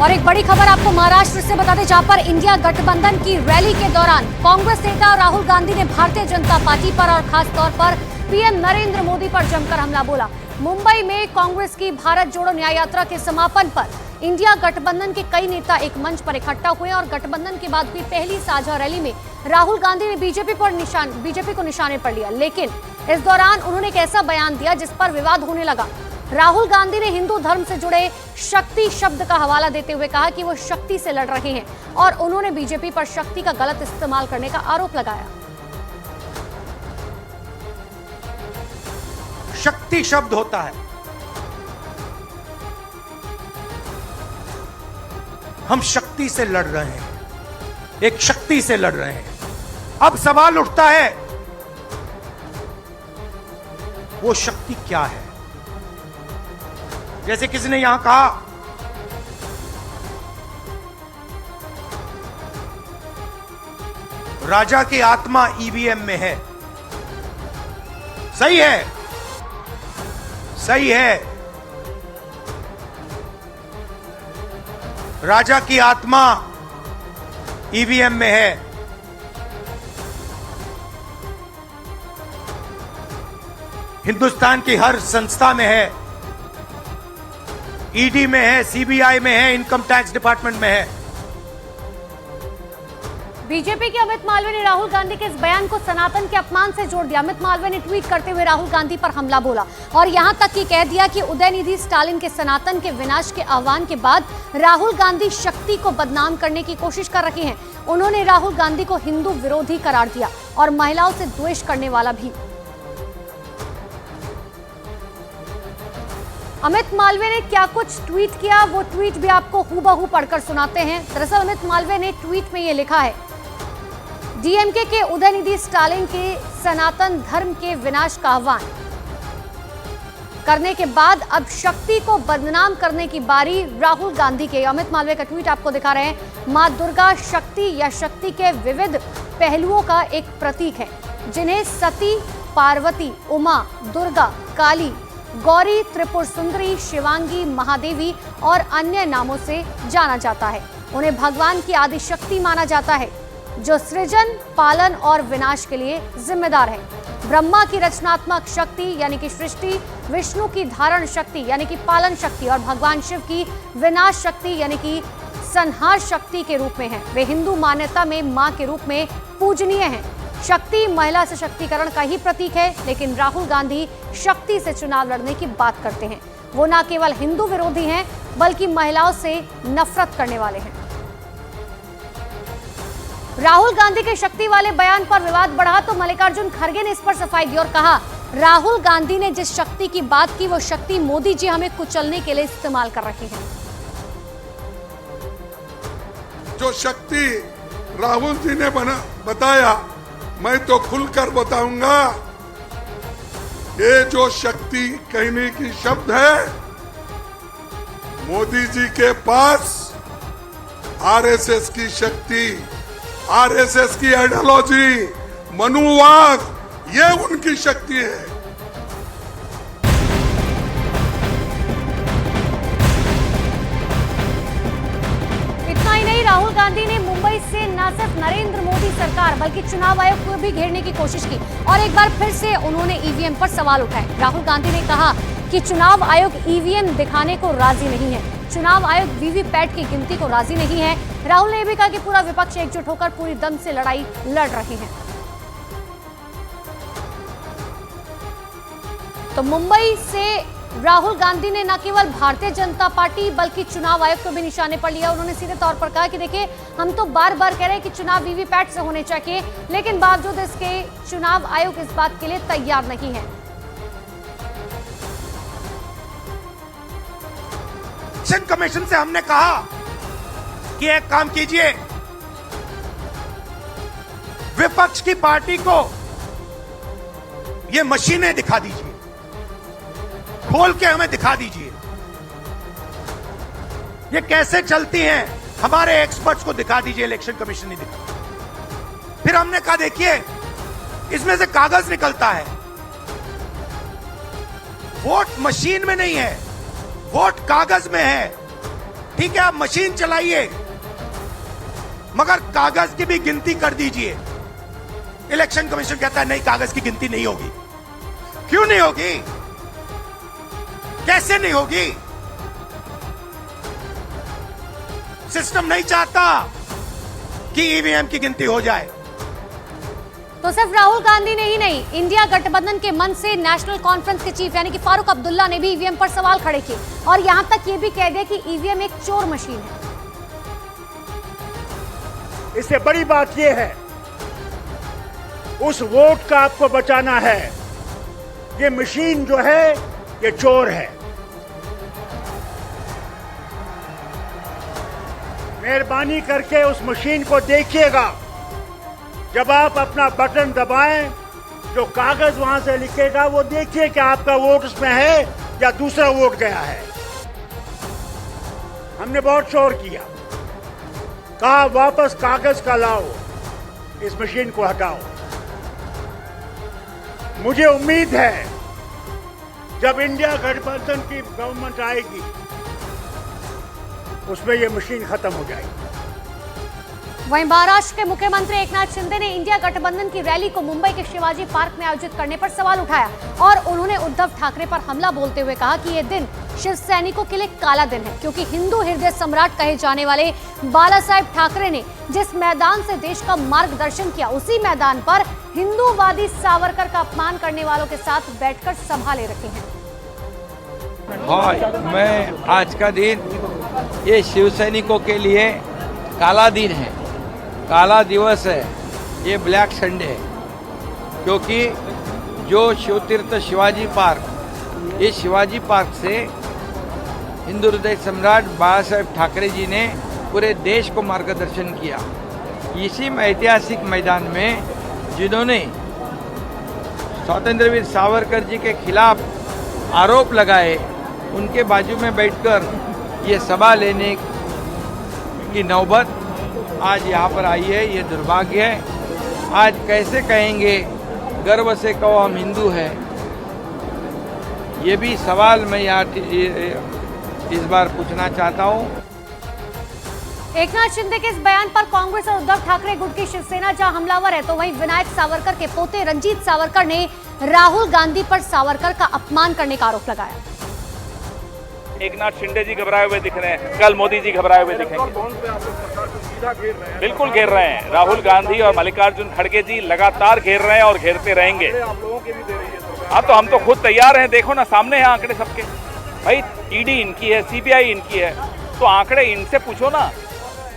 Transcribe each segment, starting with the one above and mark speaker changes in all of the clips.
Speaker 1: और एक बड़ी खबर आपको महाराष्ट्र से बता दें, जहां पर इंडिया गठबंधन की रैली के दौरान कांग्रेस नेता राहुल गांधी ने भारतीय जनता पार्टी पर और खास तौर पर पीएम नरेंद्र मोदी पर जमकर हमला बोला। मुंबई में कांग्रेस की भारत जोड़ो न्याय यात्रा के समापन पर इंडिया गठबंधन के कई नेता एक मंच पर इकट्ठा हुए और गठबंधन के बाद हुई पहली साझा रैली में राहुल गांधी ने बीजेपी को निशाने पर लिया। लेकिन इस दौरान उन्होंने एक ऐसा बयान दिया जिस पर विवाद होने लगा। राहुल गांधी ने हिंदू धर्म से जुड़े शक्ति शब्द का हवाला देते हुए कहा कि वो शक्ति से लड़ रहे हैं और उन्होंने बीजेपी पर शक्ति का गलत इस्तेमाल करने का आरोप लगाया।
Speaker 2: शक्ति शब्द होता है, हम शक्ति से लड़ रहे हैं, एक शक्ति से लड़ रहे हैं। अब सवाल उठता है वो शक्ति क्या है। जैसे किसी ने यहां कहा राजा की आत्मा ईवीएम में है। सही है, सही है, राजा की आत्मा ईवीएम में है। हिंदुस्तान की हर संस्था में है, ईडी में है, सीबीआई में है, इनकम टैक्स डिपार्टमेंट में है।
Speaker 1: बीजेपी के अमित मालवीय ने राहुल गांधी के इस बयान को सनातन के अपमान से जोड़ दिया। अमित मालवीय ने ट्वीट करते हुए राहुल गांधी पर हमला बोला और यहां तक कि कह दिया कि उदयनिधि स्टालिन के सनातन के विनाश के आह्वान के बाद राहुल गांधी शक्ति को बदनाम करने की कोशिश कर रहे हैं। उन्होंने राहुल गांधी को हिंदू विरोधी करार दिया और महिलाओं से द्वेष करने वाला भी। अमित मालवीय ने क्या कुछ ट्वीट किया, वो ट्वीट भी आपको हूबहू पढ़कर सुनाते हैं। दरअसल अमित मालवीय ने ट्वीट में ये लिखा है, डीएमके के उदयनिधि स्टालिन के सनातन धर्म के विनाश का आह्वान करने के बाद अब शक्ति को बदनाम करने की बारी राहुल गांधी के। अमित मालवीय का ट्वीट आपको दिखा रहे हैं। मां दुर्गा शक्ति या शक्ति के विविध पहलुओं का एक प्रतीक है, जिन्हें सती, पार्वती, उमा, दुर्गा, काली, गौरी, त्रिपुर सुंदरी, शिवांगी, महादेवी और अन्य नामों से जाना जाता है। उन्हें भगवान की आदि शक्ति माना जाता है, जो सृजन, पालन और विनाश के लिए जिम्मेदार है। ब्रह्मा की रचनात्मक शक्ति यानी कि सृष्टि, विष्णु की धारण शक्ति यानी कि पालन शक्ति और भगवान शिव की विनाश शक्ति यानी कि संहार शक्ति के रूप में है। वे हिंदू मान्यता में मां के रूप में पूजनीय हैं। शक्ति महिला सशक्तिकरण का ही प्रतीक है, लेकिन राहुल गांधी शक्ति से चुनाव लड़ने की बात करते हैं। वो न केवल हिंदू विरोधी हैं, बल्कि महिलाओं से नफरत करने वाले हैं। राहुल गांधी के शक्ति वाले बयान पर विवाद बढ़ा तो मल्लिकार्जुन खड़गे ने इस पर सफाई दी और कहा, राहुल गांधी ने जिस शक्ति की बात की वो शक्ति मोदी जी हमें कुचलने के लिए इस्तेमाल कर रहे हैं।
Speaker 3: जो शक्ति राहुल जी ने बताया, मैं तो खुलकर बताऊंगा, ये जो शक्ति कहने की शब्द है, मोदी जी के पास आरएसएस की शक्ति, आरएसएस की आइडियोलॉजी, मनुवाद, ये उनकी शक्ति है।
Speaker 1: इतना ही नहीं, राहुल गांधी ने मुंबई से न सिर्फ नरेंद्र मोदी सरकार बल्कि चुनाव आयोग को भी घेरने की कोशिश की और एक बार फिर से उन्होंने ईवीएम पर सवाल उठाए। राहुल गांधी ने कहा कि चुनाव आयोग ईवीएम दिखाने को राजी नहीं है, चुनाव आयोग वीवीपैट की गिनती को राजी नहीं है। राहुल ने भी कहा कि पूरा विपक्ष एकजुट होकर पूरी दम से लड़ाई लड़ रहे हैं। तो मुंबई से राहुल गांधी ने न केवल भारतीय जनता पार्टी बल्कि चुनाव आयोग को भी निशाने पर लिया। उन्होंने सीधे तौर पर कहा कि देखिए, हम तो बार बार कह रहे हैं कि चुनाव वीवीपैट से होने चाहिए, लेकिन बावजूद इसके चुनाव आयोग इस बात के लिए तैयार नहीं है।
Speaker 2: इलेक्शन कमीशन से हमने कहा कि एक काम कीजिए, विपक्ष की पार्टी को ये मशीनें दिखा दीजिए, खोल के हमें दिखा दीजिए ये कैसे चलती हैं, हमारे एक्सपर्ट्स को दिखा दीजिए। इलेक्शन कमीशन ने दिखा। फिर हमने कहा देखिए, इसमें से कागज निकलता है, वोट मशीन में नहीं है, वोट कागज में है। ठीक है, आप मशीन चलाइए, मगर कागज की भी गिनती कर दीजिए। इलेक्शन कमीशन कहता है नहीं, कागज की गिनती नहीं होगी। क्यों नहीं होगी? कैसे नहीं होगी? सिस्टम नहीं चाहता कि ईवीएम की गिनती हो जाए।
Speaker 1: तो सिर्फ राहुल गांधी ने ही नहीं, इंडिया गठबंधन के मन से नेशनल कॉन्फ्रेंस के चीफ यानी कि फारूक अब्दुल्ला ने भी ईवीएम पर सवाल खड़े किए और यहां तक ये भी कह दिया कि ईवीएम एक चोर मशीन है।
Speaker 4: इससे बड़ी बात यह है, उस वोट का आपको बचाना है। ये मशीन जो है ये चोर है। मेहरबानी करके उस मशीन को देखिएगा। जब आप अपना बटन दबाएं, जो कागज वहां से लिखेगा वो देखिए कि आपका वोट उसमें है या दूसरा वोट गया है। हमने बहुत शोर किया, कहा वापस कागज का लाओ, इस मशीन को हटाओ। मुझे उम्मीद है जब इंडिया गठबंधन की गवर्नमेंट आएगी उसमें यह मशीन खत्म हो जाएगी।
Speaker 1: वहीं महाराष्ट्र के मुख्यमंत्री एकनाथ शिंदे ने इंडिया गठबंधन की रैली को मुंबई के शिवाजी पार्क में आयोजित करने पर सवाल उठाया और उन्होंने उद्धव ठाकरे पर हमला बोलते हुए कहा कि यह दिन शिव सैनिकों के लिए काला दिन है, क्योंकि हिंदू हृदय सम्राट कहे जाने वाले बाला साहेब ठाकरे ने जिस मैदान से देश का मार्गदर्शन किया, उसी मैदान पर हिंदूवादी सावरकर का अपमान करने वालों के साथ बैठकर सभा ले रखे हैं।
Speaker 5: हाँ, मैं आज का दिन ये शिव सैनिकों के लिए काला दिन है, काला दिवस है, ये ब्लैक संडे है, क्योंकि जो शिवतीर्थ शिवाजी पार्क, ये शिवाजी पार्क से हिंदू हृदय सम्राट बाला साहेब ठाकरे जी ने पूरे देश को मार्गदर्शन किया। इसी ऐतिहासिक मैदान में जिन्होंने स्वतंत्रवीर सावरकर जी के खिलाफ आरोप लगाए, उनके बाजू में बैठकर ये सभा लेने की नौबत आज यहाँ पर आई है। ये दुर्भाग्य है। आज कैसे कहेंगे गर्व से कहो हम हिंदू हैं, ये भी सवाल मैं यहाँ इस बार पूछना चाहता हूँ।
Speaker 1: एकनाथ शिंदे के इस बयान पर कांग्रेस और उद्धव ठाकरे गुट की शिवसेना जहां हमलावर है, तो वहीं विनायक सावरकर के पोते रंजीत सावरकर ने राहुल गांधी पर सावरकर का अपमान करने का आरोप लगाया।
Speaker 6: एकनाथ शिंदे जी घबराए हुए दिख रहे हैं, कल मोदी जी घबराए हुए दिखेंगे। बिल्कुल घेर रहे हैं। राहुल गांधी और मल्लिकार्जुन खड़गे जी लगातार घेर रहे हैं और घेरते रहेंगे। अब तो हम तो खुद तैयार हैं, देखो ना सामने हैं आंकड़े सबके। भाई ईडी इनकी है, सीबीआई इनकी है, तो आंकड़े इनसे पूछो ना।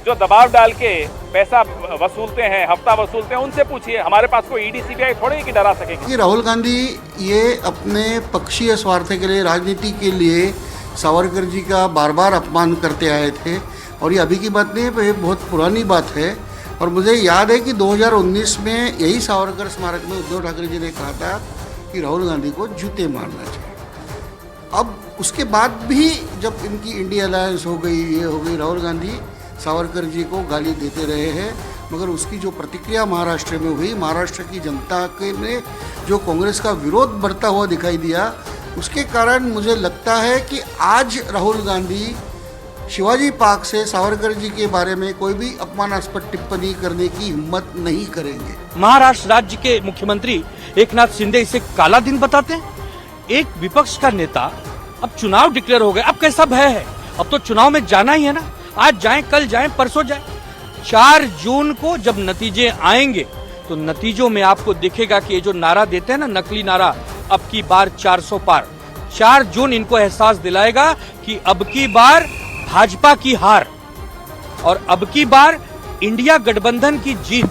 Speaker 6: जो दबाव डाल के पैसा वसूलते हैं, हफ्ता वसूलते हैं, उनसे पूछिए। हमारे पास कोई ईडी सीबीआई थोड़ी कि डरा सकेगी।
Speaker 7: राहुल गांधी ये अपने पक्षीय स्वार्थ के लिए, राजनीति के लिए सावरकर जी का बार बार अपमान करते आए थे और ये अभी की बात नहीं है, ये बहुत पुरानी बात है। और मुझे याद है कि 2019 में यही सावरकर स्मारक में उद्धव ठाकरे जी ने कहा था कि राहुल गांधी को जूते मारना चाहिए। अब उसके बाद भी जब इनकी इंडिया अलायंस हो गई, ये हो गई, राहुल गांधी सावरकर जी को गाली देते रहे हैं, मगर उसकी जो प्रतिक्रिया महाराष्ट्र में हुई, महाराष्ट्र की जनता के ने जो कांग्रेस का विरोध बढ़ता हुआ दिखाई दिया, उसके कारण मुझे लगता है कि आज राहुल गांधी शिवाजी पार्क से सावरकर जी के बारे में कोई भी अपमानास्पद टिप्पणी करने की हिम्मत नहीं करेंगे।
Speaker 8: महाराष्ट्र राज्य के मुख्यमंत्री एकनाथ शिंदे इसे काला दिन बताते हैं। एक विपक्ष का नेता, अब चुनाव डिक्लेयर हो गए, अब कैसा भय है? अब तो चुनाव में जाना ही है ना। आज जाएं, कल जाएं, परसों जाएं। 4 जून को जब नतीजे आएंगे तो नतीजों में आपको दिखेगा कि ये जो नारा देते हैं ना, नकली नारा, अब की बार 400 पार, 4 जून इनको एहसास दिलाएगा कि अब की बार भाजपा की हार और अब की बार इंडिया गठबंधन की जीत